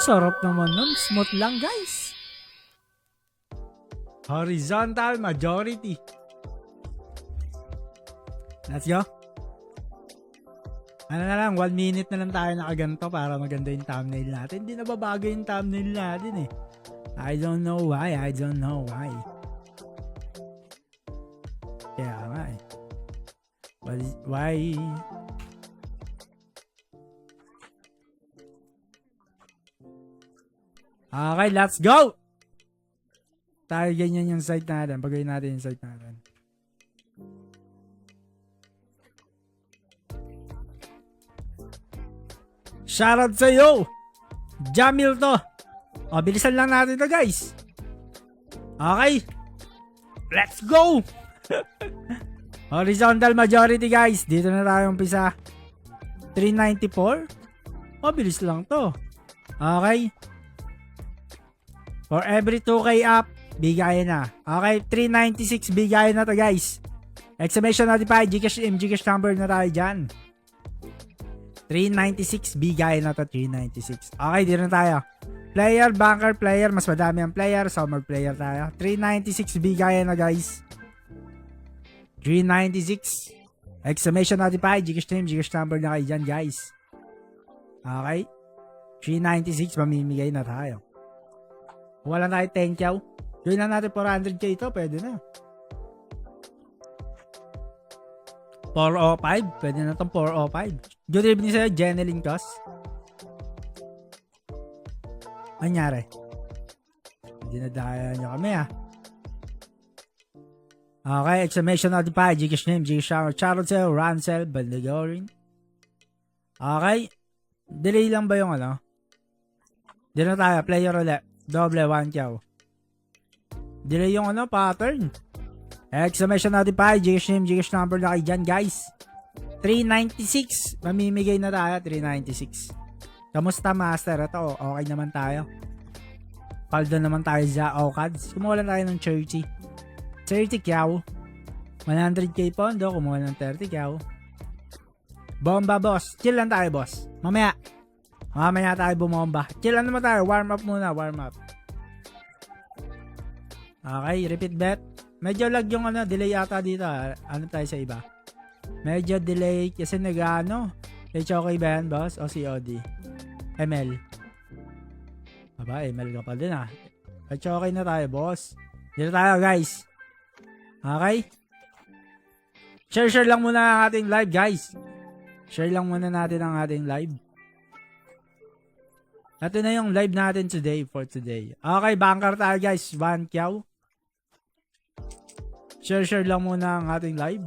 Sarap naman nun. Smooth lang, guys. Horizontal majority. Let's go. Ano na lang, 1 minute na lang tayo nakaganto para maganda yung thumbnail natin. Hindi na babago yung thumbnail natin eh. I don't know why. Kaya nga eh. Why? Okay, let's go! Tayo ganyan yung site natin. Pagawin natin yung site natin. Shoutout sa iyo! Jamil to! O, bilisan lang natin to, guys. Okay. Let's go! Horizontal majority, guys. Dito na tayo umpisa. 394. O, bilis lang to. Okay. For every 2K up, bigay na. Okay, 396 bigay na to, guys. Exclamation notified, Gcash number na tayo dyan. 396 bigay na to, 396. Okay, dito na tayo. Player, banker, player. Mas madami ang player, so mag-player tayo. 396 bigay na, guys. 396. Exclamation notified, Gcash number na kayo dyan, guys. Okay. 396, mamimigay na tayo. Wala na tayo 10K. Gawin na natin 400K ito. Pwede na. 405. Pwede na itong 405. Good evening sa'yo, Jeneline Cos. Anyari? Hindi na daya nyo kami Okay, exclamation notified. Gcash name, Gcash shower. Charot sa'yo, Ransel, Bandigorin. Okay. Delay lang ba yung ano? Di na tayo. Player ulit. Doble 1K. Delay yung ano, pattern. Exclamation notified. Gcash name, Gcash number na kayo dyan, guys. 396. Mamimigay na tayo, 396. Kamusta, master? Ito, okay naman tayo. Paldo naman tayo sa OCADs. Kumuha lang tayo ng 30 kyaw. 100K pondo, kumuha ng 30 kyaw. Bomba, boss. Chill lang tayo, boss. Mamaya tayo bumomba. Chill lang naman tayo. Warm up muna, warm up. Okay, repeat bet. Medyo lag yung ano, delay ata dito. Ano tayo sa iba? Medyo delay kasi nag-ano. Okay ba yan, boss? O COD? ML. Aba, ML ka pa din okay na tayo, boss. Dito tayo, guys. Okay? Share lang muna ang ating live, guys. Share lang muna natin ang ating live. Ito na yung live natin for today. Okay, banker tayo, guys. 1K. Share lang muna ang ating live.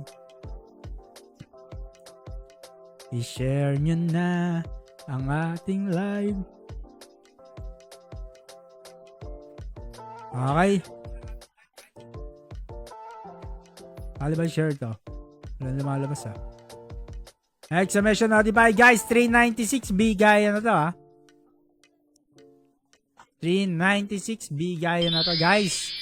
I-share nyo na ang ating live. Okay. Kali ba share to? Walang lumalabas Exclamation notified, guys. 396 bigay na to 396 bigay na to, guys.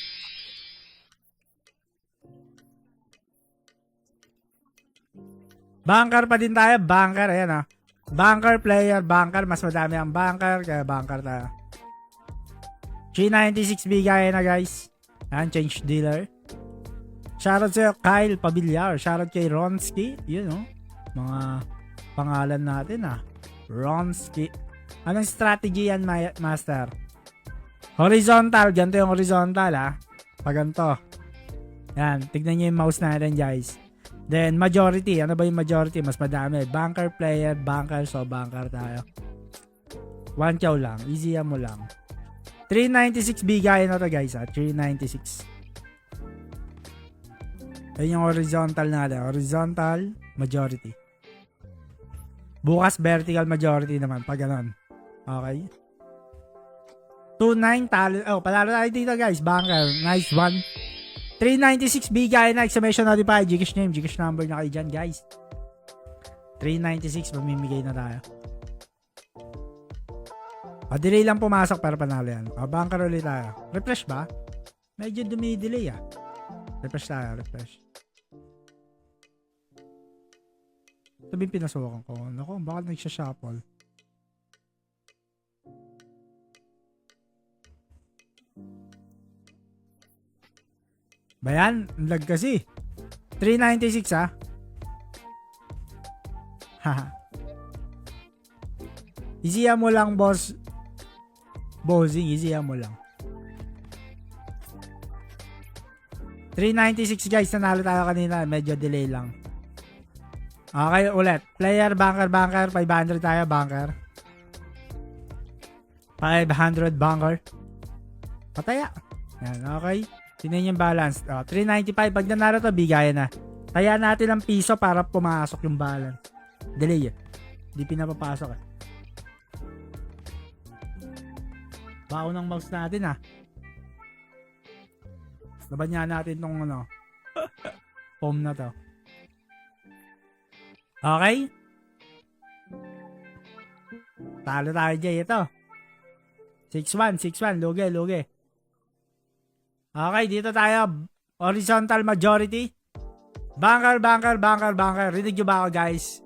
Banker pa din tayo. Banker, ayan Banker, player, banker. Mas madami ang banker, kaya banker tayo. 396 bigay na, guys. Ayan, change dealer. Shoutout sa'yo, Kyle Pabillar. Shoutout kay Ronski. Yun, mga pangalan natin, Ronski. Anong strategy yan, master? Horizontal. Ganito yung horizontal, Pag ganito. Yan. Tignan nyo yung mouse natin, guys. Then, majority. Ano ba yung majority? Mas madami. Banker, player, banker. So, banker tayo. 1K lang. Easy mo lang. 396 bigay na to, guys, 396. Ayun yung horizontal natin. Horizontal majority. Bukas, vertical majority naman. Pag ganun. Okay. 2-9 talo. Oh, palalo tayo dito, guys. Banker. Nice one. 396 bigay na. Exclamation notified. Gcash name, Gcash number na kayo dyan, guys. 396. Mamimigay na tayo. Delay lang pumasok para panalo yan. Banker ulit tayo. Refresh ba? Medyo dumi-delay Refresh tayo. Refresh. Sabihin pinasukan ko. Naku, bakit nagsha-shuffle? Bayan, lag kasi. 396 ha. Haha. Easy mo lang, boss. Bossing, easy mo lang. 396 guys, nanalo tayo kanina. Medyo delay lang. Okay, ulit. Player, banker, 500 tayo, banker. 500 banker. Pataya. Yan, okay. Tingnan yung balance. 395. Pag nanalo to, bigayan na. Kaya natin ang piso para pumasok yung balance. Delay. Hindi pinapapasok eh. Baon ng mouse natin ah. Laban niya natin tong ano. Foam na to. Okay. Talo tayo dyan. Ito. 6-1. Lugi. Okay, dito tayo. Horizontal majority. Banker. Rinig nyo ba ako, guys?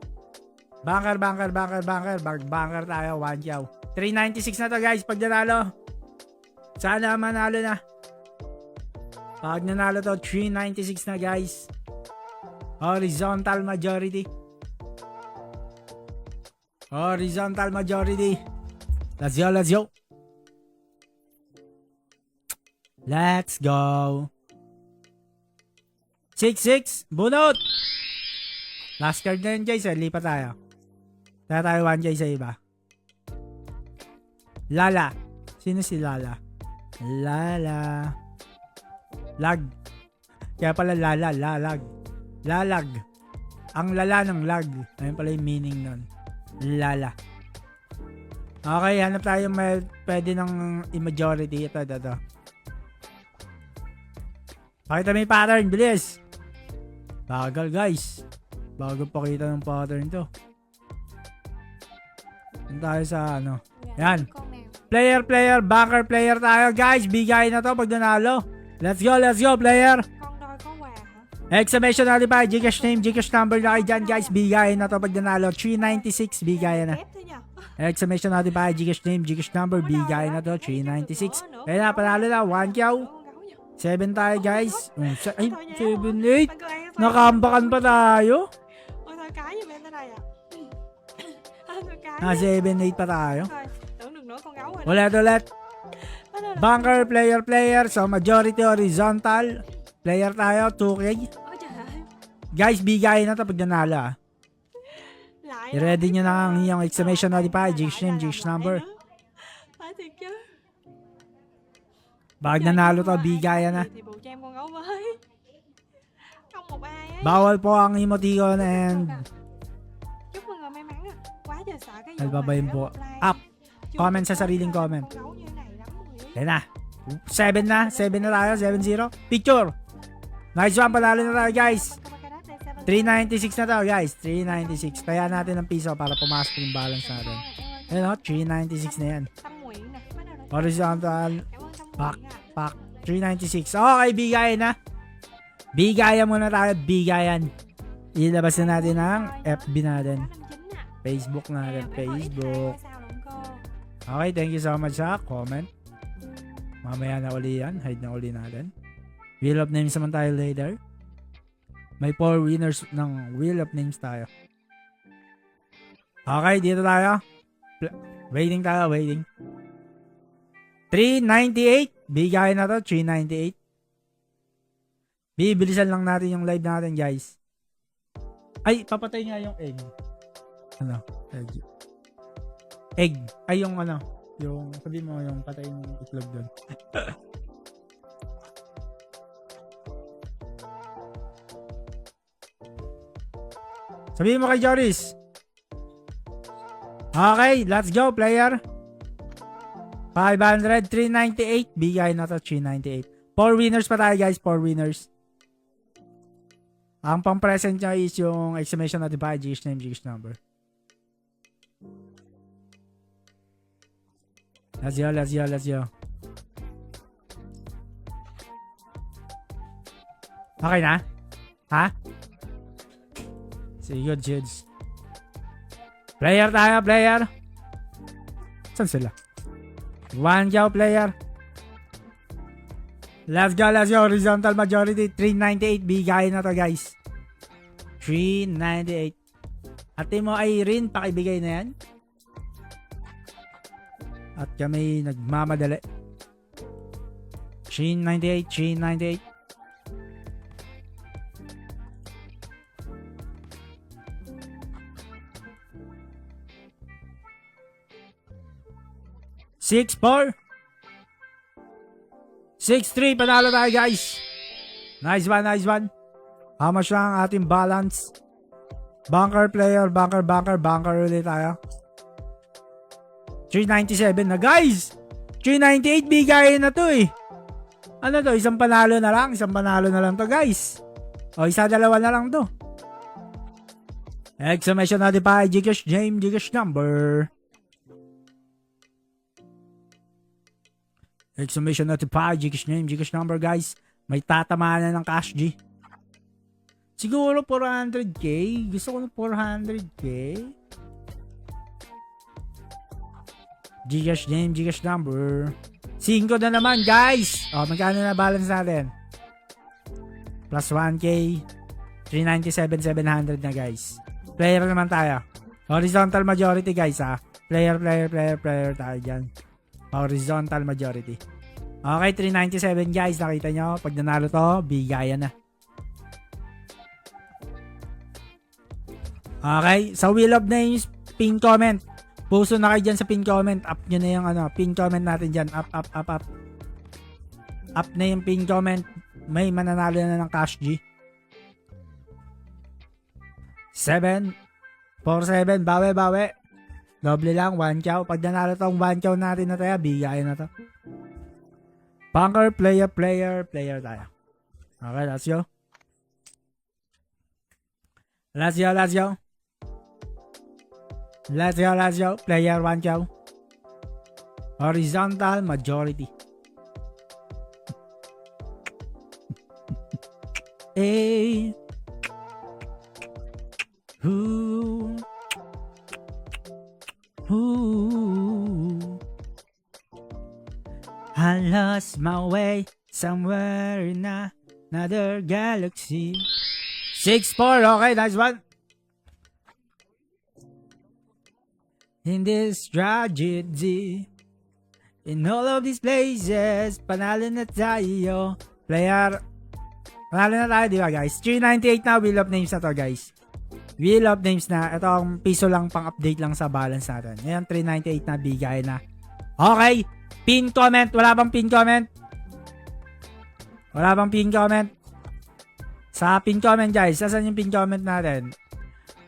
Banker. Banker tayo. 1 yaw. 396 na to, guys. Pag nanalo. Sana manalo na. Pag nanalo to, 396 na, guys. Horizontal majority. Let's go. Let's go. 6-6. Bunot. Last card na yun, guys. Lipat tayo. Tara tayo 1 guys sa iba. Lala. Sino si Lala? Lag. Kaya pala Lala. Lalag. Ang lala ng lag. Ayun pala yung meaning nun. Lala. Okay, hanap tayo pwede ng majority. Ito. Pakita mo yung pattern. Bilis. Bagal, guys. Bago pakita ng pattern to. Yan tayo sa ano. Yan. Player. Banker player tayo, guys. Bigay na to pag nanalo. Let's go, player. Exclamation notify, Gcash name, Gcash number na kayo dyan, guys. Bigay na to pag nanalo. 396, bigay na. Exclamation notify, Gcash name, Gcash number, bigay na to. 396. Kaya na, panalo na. 1 kyaw. 7 tayo, guys. Ay, 7, 8. Nakambakan pa tayo. 7, 8 pa tayo. Ulit. Banker, player. So, majority horizontal. Player tayo, 2K. Guys, bigay na to pag nanalo. I-ready nyo na ang iyong exclamation notify, Gcash name, Gcash number. Pag nanalo to, bigay na. Bawal po ang emoticon and albabayin po. Up. Comment sa sariling comment. Yan na. 7 na tayo. 7-0. Picture. Nice one. Panalo na tayo, guys. 396 na tayo, guys. 396. Kaya natin ang piso para pumasok yung balance natin. Ayan o. 396 na yan. Horizontal. Back. 396. Okay, bigayan na. Bigayan muna tayo. Bigayan. Ilabas na natin ang FB natin. Facebook natin. Facebook. Okay, thank you so much sa comment. Mamaya na uli yan. Hide na uli natin. Wheel of Names naman tayo later. May 4 winners ng Wheel of Names tayo. Okay, dito tayo. Waiting tayo, waiting. 398. Bigay na to, 398. Bibilisan lang natin yung live natin, guys. Ay, papatay nga yung egg. Ano? Egg. Ay, yung ano. Yung, sabi mo, yung patay ng itlog doon. Sabi mo kay Joris. Okay, let's go, player. 500, 398. Bigay na to, 398. 4 winners pa tayo, guys. 4 winners. Ang pang-present niya is yung exclamation notify, Gcash name, Gcash number. Let's go. Okay na? Ha? Sige, good, Jids. Player tayo, player. Saan sila? 1 yaw, player. Let's go, let's go. Horizontal majority, 398. Bigay na to, guys. 398. Ate mo Irene, pakibigay na yan. At kami nagmamadali. 398, 398. Six, 4. 6-3, panalo tayo guys. Nice one, nice one. How much lang ang ating balance? Bunker player, bunker ulit tayo. 397 na guys. 398 bigay na to eh. Ano to, isang panalo na lang to guys. O isa dalawa na lang to. Exclamation natin pa, Gcash name, Gcash number. Exclamation natin pa, Gcash name, Gcash number guys. May tatamaan na ng cash G. Siguro 400k. Gusto ko ng 400k. Gcash name, Gcash number. 5 na naman guys. O, magkano na balance natin? Plus 1k. 397,700 na guys. Player naman tayo. Horizontal majority guys ha. Player tayo dyan. Horizontal majority. Okay, 397 guys. Nakita nyo, pag nanalo to, bigayan na. Okay, sa Wheel of Names, pin comment. Puso na kayo dyan sa pin comment. Up nyo na yung pin comment natin dyan. Up. Up na yung pin comment. May mananalo na ng cash G. 7. 4-7. Bawi. Doble lang, 1 chow. Pag nanalo tong 1 chow natin na tayo, bigayan na to. Bunker, player tayo. Okay, let's go. Let's go. Player 1 chow. Horizontal majority. A. Who? I lost my way somewhere in another galaxy. 6-4. Okay, nice one. In this tragedy, in all of these places, panalo na tayo. Player, panalo na tayo, di ba guys? 398 na, Wheel of Names na to guys. Wheel of Names na, ito ang piso lang pang update lang sa balance natin. Ngayon, 398 na, bigay na. Okay, pin comment, wala bang pin comment? Wala bang pin comment? Sa pin comment guys, saan yung pin comment natin?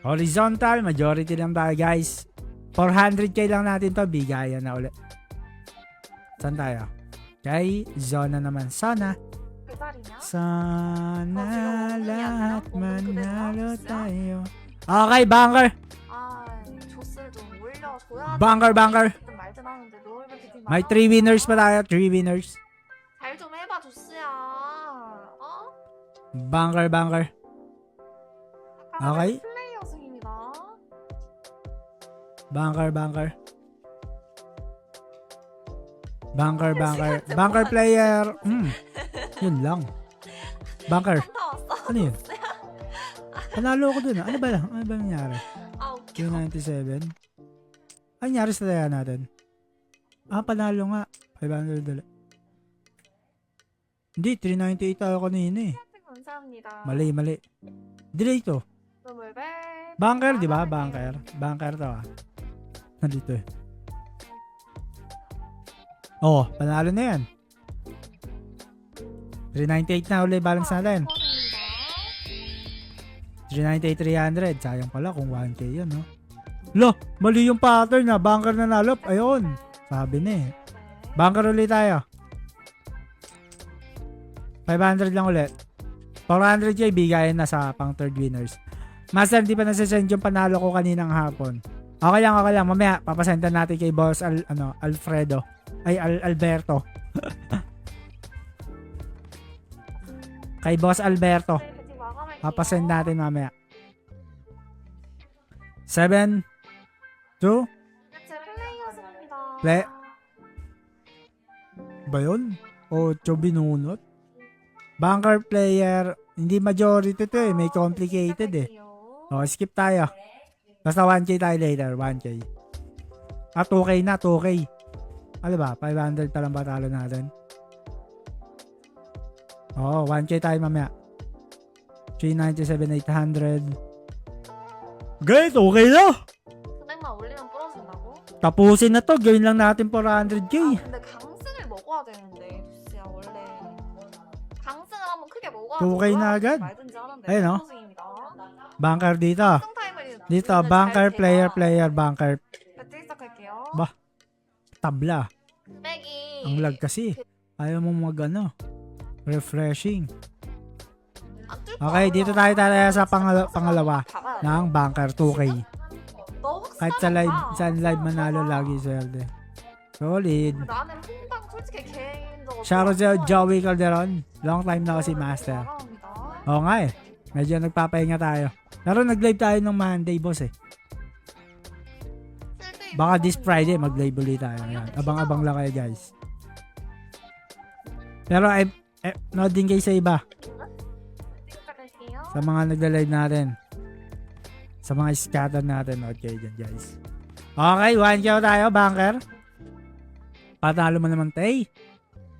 Horizontal, majority lang tayo guys. 400k lang natin to, bigayan na ulit. Saan tayo? Kay Zona naman. Sana lahat manalo tayo. Okay, bunker. Bunker. May 3 winners pa tayo. 3 winners. Bunker. Okay. Bunker player. Yun lang. Bunker. Ano yun? Panalo ko dun. Ano ba nangyari? 297. Ano nangyari sa taya natin? Panalo nga. 500 dala. Hindi, 398 tayo kanina eh. Mali. Delay to. Bunker, di ba? Bunker to Nandito eh. Oh, panalo na yan. 398 na ulit balance natin. 398, 300. Sayang pala kung 1k yun, no? Lo, mali yung pattern na. Bunker na nalop. Ayun. Sabi na eh. Bunker ulit tayo. 500 lang ulit. 400k bigayan na sa pang third winners. Master, di pa nasasend yung panalo ko kaninang hapon. Okay lang. Mamaya, papasendan natin kay Boss Alfredo. Ay, Alberto. Kay Boss Alberto. Papasend natin mamaya. 7, 2, play. Ba yun? 8 binunot? Bunker player, hindi majority to eh. May complicated eh. O, skip tayo. Basta 1K tayo later. 1K. 2K na, 2K. Ano ba? 500 pa lang ba talo natin? Oo, 1K tayo mamaya. 397, 800. Guys, okay na. 금액만 올리면 부러진다고? Tapusin na to. Gawin lang natin 400K. 근데 강승을 먹어야 되는데 두스야 원래 강승을 한번 크게 먹어야 2K na agad. 말든지 하는데 ayun oh. 강승입니다. Bunker dito. 강승 타임을 Dito, bunker, player, bunker. 배틀 시작할게요. Ba? Tabla. 빼기. Ang lag kasi. Ayaw mo refreshing. Okay, dito tayo sa pangalawa ng bunker 2K. Kahit sa live manalo lagi swerte. Solid. 나는 퐁당 솔직히 개인적으로 Shoutout sa Joey Calderon. Long time na kasi master. Oo nga eh. Medyo nagpapahinga tayo. Pero nag-live tayo ng Monday, boss eh. Baka this Friday mag-live ulit tayo. Ayan. Abang-abang lang kayo guys. Pero no din kayo sa iba. Sa mga nagla-live natin. Sa mga scatter natin. Okay dyan guys. Okay, 1K tayo, bunker. Panalo mo naman, Tay.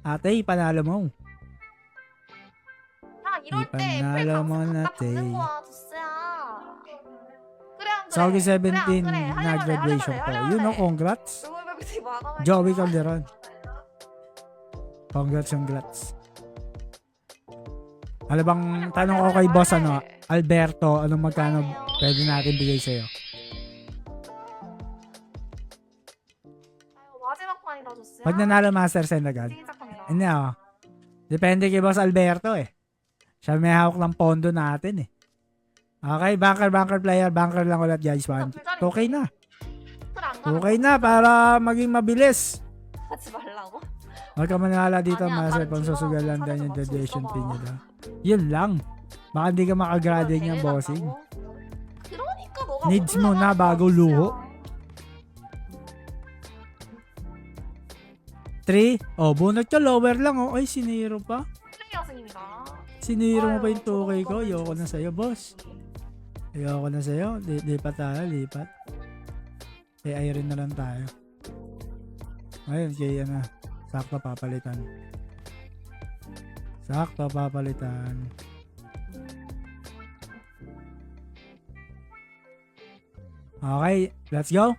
Ate, panalo mo. 이럴 때 panalo mo na, Tay. 두스야. 그래 안 그래? Saudi 17 그래, na graduation ko. You know, congrats. Joey Calderon. Congrats. Ano bang tanong ko kay boss Alberto, anong magkano pwede natin bigay sa'yo? 마지막판이다 두스야. Pag nanalo master send agad. Hindi depende kay boss Alberto eh. Siya may hawak ng pondo natin eh. Okay, bunker player, bunker lang ulit guys. Okay na. Okay na para maging mabilis. 하지 말라고? Huwag ka manala dito, Aня, master, parang pang di susugalan ba? daw yung Sabi ko, graduation gusto pin ba? niya daw. Yun lang. Baka hindi ka makagraduate niya, bossing. 그러니까 너가 Needs 못 mo na 올라가는 bago 거야, luho. 두스야. 3. Oh, bunot ka, lower lang. Oh. Ay, siniro pa. 플레이어승입니다. Siniro mo pa yung 아유, 2K ko. 저거 Ayoko na sa'yo, boss. Ayoko na sa'yo. Lipat tayo, lipat. Kay Irene na lang tayo. Ayun, kaya na. Sakto papalitan. Okay, let's go.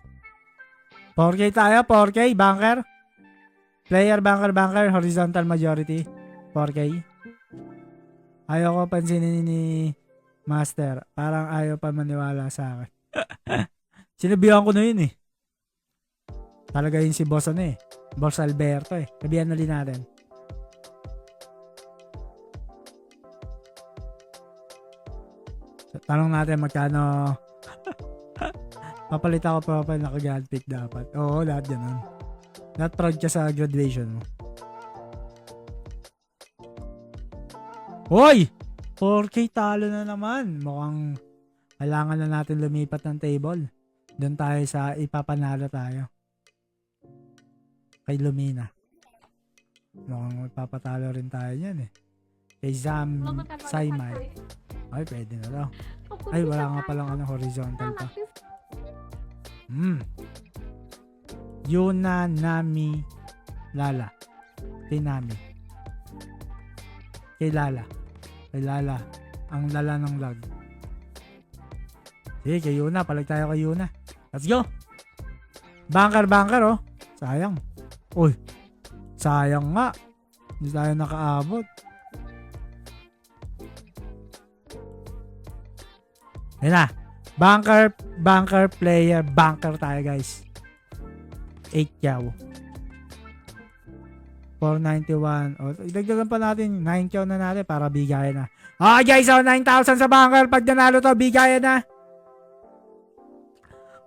4K tayo, 4K, bunker. Player, bunker, horizontal majority. 4K. Ayaw ko pansinin ni Master. Parang ayaw pa maniwala sa akin. Sinabihan ko na yun eh. Talaga yun si boss eh. Boss Alberto eh. Sabihan na din natin. Tanong natin magkano papalit ako profile na kag pick dapat. Oo, lahat ganun. Lahat proud ka sa graduation mo. Hoy! 4K talo na naman. Mukhang kailangan na natin lumipat ng table. Doon tayo sa ipapanalo tayo. Kay Lumina. Mukhang magpapatalo rin tayo yan eh. Kay Zam Saimay. Ay, pwede na daw. Ay, wala nga palang horizontal pa. Yuna, Nami, Lala. Kay Nami. Kay Lala. Ang lala ng lag. Sige, kay Yuna. Palag tayo kay Yuna. Let's go. Bunker oh. Sayang. Uy. Sayang nga. Hindi tayo nakaabot. Yan na. Bunker player. Bunker tayo guys. 8 yaw. 491. O, idagdagan pa natin. 9 yaw na natin para bigayan na. Okay guys, 9,000 sa bunker. Pag nanalo to, bigayan na.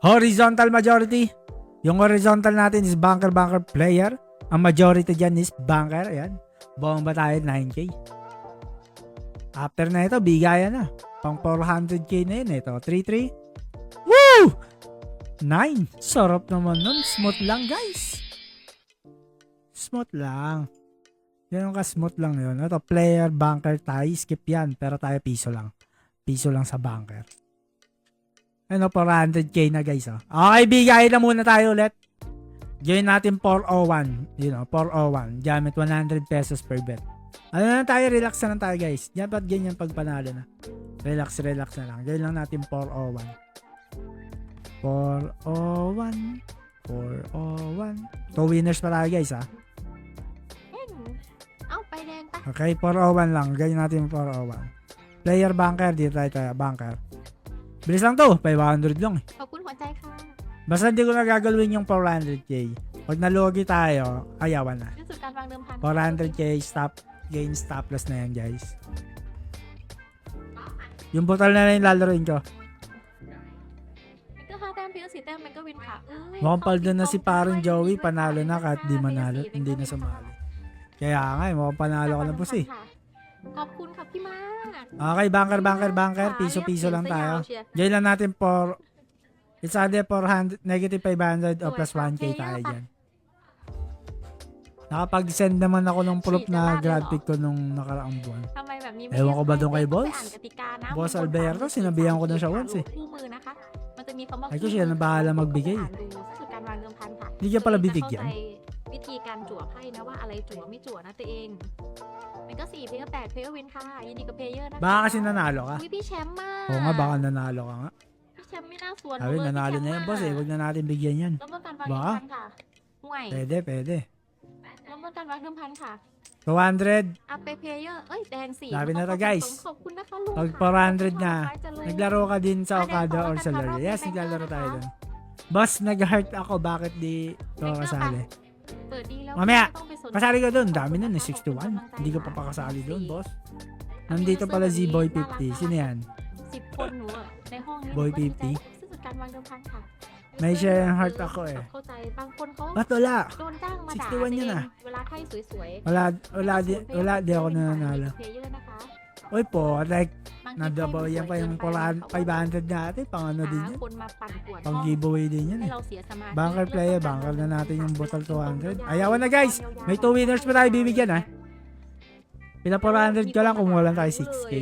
Horizontal majority. Yung horizontal natin is bunker player. Ang majority dyan is bunker. Ayan. Bomba tayo 9K. After na ito, bigayan na. Pang 400K na yun. Ito, 3-3. Woo! 9. Sarap naman nun. Smooth lang, guys. Smooth lang. Ganun ka-smooth lang yun. Ito, player, banker, tayo. Skip yan. Pero tayo piso lang. Piso lang sa banker. Ano, 400k na guys. Oh. Okay, bigay na muna tayo ulit. Join natin 401. You know, 401. Gamit 100 pesos per bet. Ano na tayo, relax na lang tayo guys. Dapat ganyan pag panalo na. Relax na lang. Join lang natin 401. 401. 401. 2 winners pa tayo guys ha. Áo bay đen ta. Okay, 401 lang. Ganyan natin 401. Player, banker. Dito tayo, banker. Bilis lang to. 500 lang eh. ขอบคุณหัวใจค่ะ Basta hindi ko na gagawin yung 400k. Pag nalugi tayo, ayawan na. ที่สุดการวางเดิมพัน 400k stop gain stop loss na yan guys. Yung bottle na lang yung lalaroin ko. มันก็5 แต้มพี่ก็4 แต้มมันก็วินค่ะเอ้ย Mukhang paldo na si parang Joey, panalo na kahit di manalo, hindi na sumali. Kaya nga, mukhang panalo ka na boss eh. ขอบคุณค่ะพี่มาก Okay, banker, piso-piso lang tayo. Diyan lang natin for, it's either 400, negative 500 o plus 1k tayo dyan. Nakapag-send naman ako ng proof na grad pick ko nung nakaraang buwan. ทำไมแบบนี้ Ewan ko ba doon kay ต้อง Boss? ไปอ่านกติกานะ Boss มีคน Alberto, ถาม sinabihan ko na siya once eh. คู่มือนะคะมันจะมีคำว่า Ay ko siya na bahala magbigay. อ่านดูคือการวางเดิมพันค่ะ Hindi ka pala bibigyan. เข้าใจวิธีการจั่วไพ่นะว่าอะไรจั่วไม่จั่วนะตัวเองมันก็4เพลงก็8เพลงก็วินค่ะยินดีกับเพลเยอร์นะคะ Baka kasi nanalo ka.อุ๊ยพี่แชมป์มาก Oo nga, baka nanalo ka nga. พี่แชมป์ไม่น่าสวน Sabi, nanalo na yan boss eh. Huwag na natin bigyan yan. เริ่มต้นการวาง Ba? เดิมพันค่ะห่วย Pwede. เริ่มต้นการวางเดิมพันค่ะ 200. อัพไปเพลเยอร์เอ้ยแดง4 Sabi na to, guys. ขอบคุณนะคะลุง Pag 400 na, naglaro ka din sa Okada or sa Laro. Yes, naglalaro tayo dun. Boss, nag-heart ako. Bakit di ko kasali? เปิดดีแล้ว Mamaya, ไม่ต้องไปสนใจ Kasali ka dun. Dami nun eh. 61. Hindi ka pa pakasali dun, boss. Nandito pala si Boy 50. Sino yan? 10 คนหนูอะในห้องนี้ Boy หนูก็ดีใจ 50 ซึ่งสุดการวางเดิมพันค่ะ May share ng heart ako eh. เข้าใจบางคนเขา Ba't wala? โดนจ้างมาด่า 61 yun เอง ah. เวลาไพ่สวย Wala di ako nananalo. เพลเยอร์นะคะ Oy po, like, บางที nadabaw yan pa yung 500 natin. Pang ano din หา yan. คนมาปั่นป่วน Pang giveaway din yan ให้ eh. เราเสียสมาธิ Banker player, banker na natin yung bottle 200. Ayawan na guys! May 2 winners pa tayo bibigyan ha. Pina 400 ko lang kung wala tayo 6k.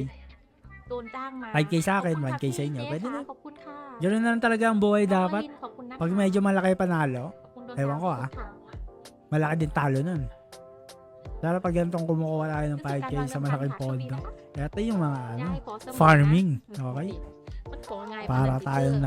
โดนจ้างมา 5K sa akin,ขอบคุณ 1K sa inyo.ค่ะ Pwede na. ขอบคุณค่ะ Ganun na lang talaga ang buhay dapat. ขอบคุณนะคะ Pag medyo malaki panalo, ขอบคุณโดน ewan ko จ้าง ah. ค่ะ malaki din talo nun. Pero pag ganitong kumukuha tayo ng 5k sa malaking pondo, ito yung mga ano, ได้ขอสมุดนะ farming. Okay? มันขอไง Para มัน tayong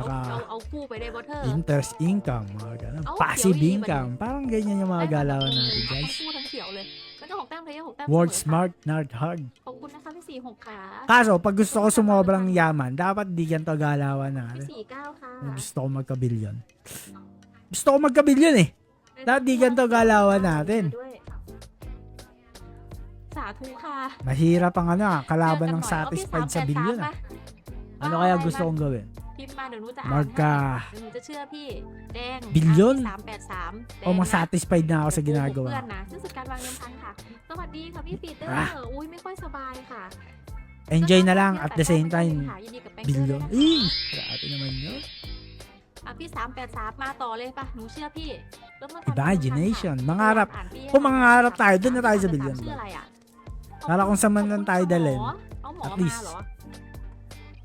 เอาคู่ไปได้บอเทอร์ Interest income, mga ganun. Oh, Passive theory, income. Parang ganyan yung mga galawan natin, ทั้ง guys. คู่ทั้งเขียวเลยแล้วก็6 แต้มเพลเยอร์6 แต้ม Work เสมอค่ะ smart, not hard. ขอบคุณนะคะพี่46ขา Kaso, pag gusto ko sumobrang yaman, dapat di ganito galawan natin. พี่49ค่ะ Gusto ko magka-billion. Gusto ko magka-billion eh. Dapat di ganito galawan natin. ด้วยสาธุค่ะ Mahirap ang ano, kalaban ng เจอกันหน่อย satisfied โอ้ sa พี่ billion 383 ah. Ano kaya gusto kong gawin? พิมพ์มาเดี๋ยวหนูจะอ่าน Marka. ให้เดี๋ยวหนูจะเชื่อพี่แดง Billion? 383 O ma-satisfied na ako sa ginagawa. เพื่อนนะซึ่งสุดการวางเดิมพันค่ะ สวัสดีค่ะพี่ปีเตอร์ Ah. อุ้ยไม่ค่อยสบายค่ะ Enjoy na lang at the same time. ค่ะยินดีกับแบงค์เกอร์ด้ว Billion. ยนะคะ Grabe naman yun. อ่ะพี่383มาต่อเลยป่ะหนูเชื่อพี่เริ่มต้น Imagination. การ Mangarap. อ่านพี่ Kung mangarap tayo, doon na tayo sa billion. ชื่ออะไรอ่ะ Para kung saan man lang tayo dalhin. เอาหมอ At มา least. เหรอ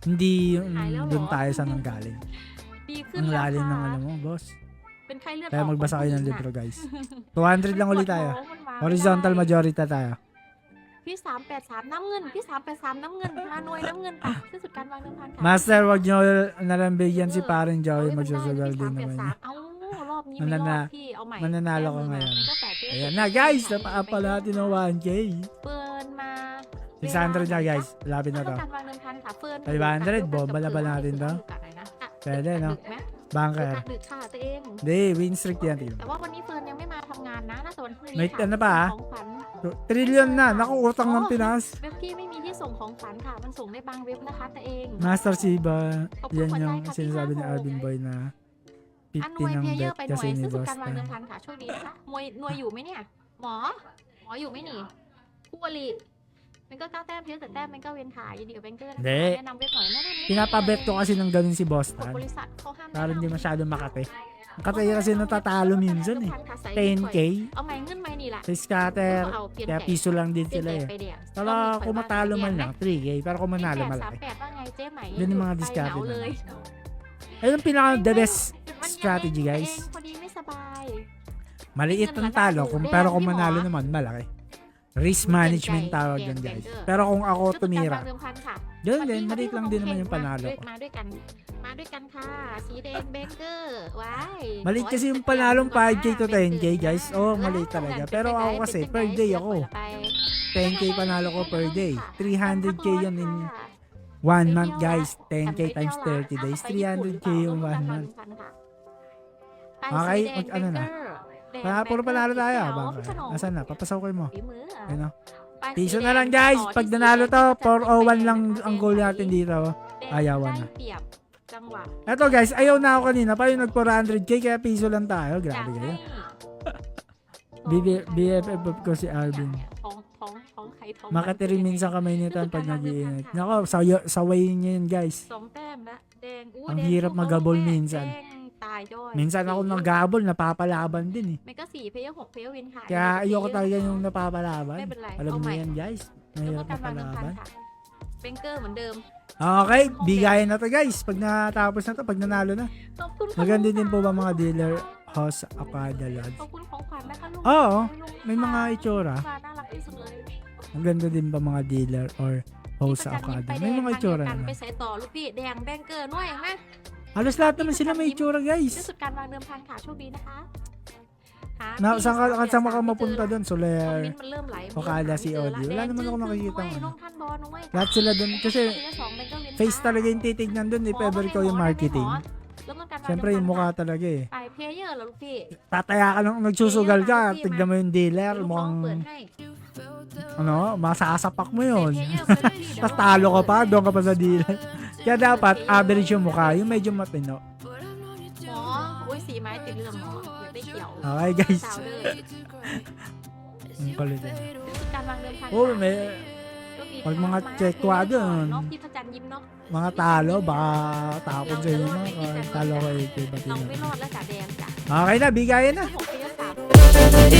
Hindi yung Ay, lalo. doon tayo sa nanggaling. ดีขึ้น Ang แล้ว lalim ng ค่ะ ano mo, boss. เป็นไข้เลือดอ Kaya อก magbasa kayo ng ผู้หญิ libro, น่ะ guys. 200 lang ulit tayo. มันมา Horizontal ไม่ได้ majority tayo. พี่383น้ำเงินพี่383น้ำเงินมาหน่วยน้ำเงินป่ะที่สุดการวางเดิมพันค่ะ Master, wag nyo nalang bigyan si parang Joey. Magsusugal din naman niya. เอ้ารอบนี้ Manana- ไม่รอดพี่เอาใหม่ mananalo ka แก้มือ ngayon. มันก็แปดเจ๊ Ayan na, guys. Napaapa natin ng 1K. เฟิร์นมา 600 na, guys. Lapit na ต้ to. องการวางเดิมพันค่ะเฟิร์น 500 bomba na ba natin to? Pwede, no? ดึกไหม Banker. ดึกค่ะตัวเอง Hindi, win streak yan, team. แต่ว่าวันนี้เฟิร์นยังไม่มาทำงานนะน่าจะวันพรุ่งนี้ May ค่ะ ano pa, ah? ของขวัญ Trillion na. Naku, utang ng Pinas. เว็บพี่ไม่มีที่ส่งของขวัญค่ะ มันส่งได้บางเว็บนะคะตัวเอง Master Siba. Opo, Yan patay yung ka, sinasabi ni Pina. Alvin Boy na อันหน่วย 50 ng เพลเยอ bet ร์ไปหน่ว kasi ย ni ซึ่งสุด Boss การวางเดิม na. พันค่ะโชคดีนะคะหน่วยอยู่ไหมเนี่ย หมออยู่ไหมนี่คู่อริมันก็9 แต้มเพชรแต่แต้มมันก็เวียนถ่ายยินดีกับแบงเกอร์นะคะ Hindi. แนะนำเว็บหน่อยแนะนำ Pinapabet ko kasi ng ganun si กฎ Boston. บริษัทเขาห้าม Para hindi แนะนำ masyado makate. Makate kasi natatalo minsan eh. ค่ะใส่ 10k. เอาใหม่เงินใหม่นี่ นี่แหละ Sa scatter, เอาเปลี่ยน kaya แผน piso lang din เปลี่ยน sila แผน eh. ไปแดง Pero kung matalo man lang, 3K. Pero kung manalo, 38 malaki. 38ว่าไงเจ๊ไหม Yun yung mga ไป discard เหงา na. เลย Ayun ang pinaka the best มัน strategy, ยัง guys. เองพอดีไม่สบาย Maliit ang talo, pero kung manalo naman, malaki. Risk management tawag dyan, guys. Pero kung ako ชุดการ tumira, วางเดิมพันค่ะ yun วัน din, นี้ maliit lang din naman yung panalo ko. มาด้วยกัน มาด้วยกันค่ะ สีแดงเบเกอร์ว้าย Maliit kasi yung panalong 5K to 10K, guys. Oh, maliit talaga. Pero ako kasi, per day ako. 10K panalo ko per day. 300K yun in 1 month, guys. 10K times 30 days. 300K yung 1 month. Okay, ano na? Puro panalo tayo. Baka. Asan na? Papasok mo. Ano? Piso na lang, guys. Pag nanalo to, 401 lang ang goal natin dito. Ayawan na. Eto, guys. Ayaw na ako kanina. Pa yung nag 400K, kaya piso lang tayo. Grabe kayo. BFF ko si Alvin. Makatiri minsan kamay nito pag nag-iinit. Nako, sawayin niya yun, guys. 2 แต้มละแดง Ang hirap magabol minsan. แดงตายย่อย Minsan ako naghabol, napapalaban din eh. เมกา4เพย์6เพย์วินค่ะ Kaya ayoko talaga yung napapalaban. ไม่เป็นไร Alam เอา niyo ใหม่ yan, guys. แล้ว Mahirap ก็การวางเดิมพัน mapalaban. ค่ะเบงเกอร์เหมือนเดิม Okay, bigayan na to, guys. Pag natapos na to, pag nanalo na. ขอบคุณ Maganda din po ba mga dealer host Akada Lodge? ขอบคุณของขวัญนะคะลุง Oo, ลุง may mga itsura. น่ารักที่สุดเลย Ang ganda din ba mga dealer or host sa Akada? May mga itsura ไป naman. ใส่ต่อลูกพี่แดงแบงเกอร์หน่วยไหม Halos lahat naman sila may itsura, ที่ guys. สุดการวางเดิมพันค่ะโชคดีนะคะ Saan ka mapunta doon? คอม Soler, เมนต์มันเริ่มไหล Okada, si Audio. Wala naman ako nakikita ng ano. น้องท่านบอลนะเว้ย lahat sila doon. Kasi face talaga yung titignan doon if ever ko yung marketing. Siyempre yung mukha talaga eh.ไปเพลเยอร์เหรอลูกพี่ Tataya ka lang, nagsusugal ka, tignan mo yung dealer, ลูกน้อง mukhang, เปิดให้ ano, masasapak mo yun. เพลเยอร์เปิดให้ดี Tapos talo ka pa, doon ka pa sa dealer. Kaya dapat, average yung mukha, yung medyo matino. หมออุ้ยสีไม้ติดเรื่องหมออย่าได้เกี่ยว Okay guys. สาวเลย Ang kulit eh. รู้สึกการวางเดิมพัน Oh, may, pag mga checkwa dun, น้องพี่พระจันทร์ยิ้มเนาะ mga talo, baka tapon sa inyo. Talo ko eh, kay Batino. เราไม่รอดแล้วจ่าแดงจ้ะ Okay na, bigayan na. 6เพลเยอร์3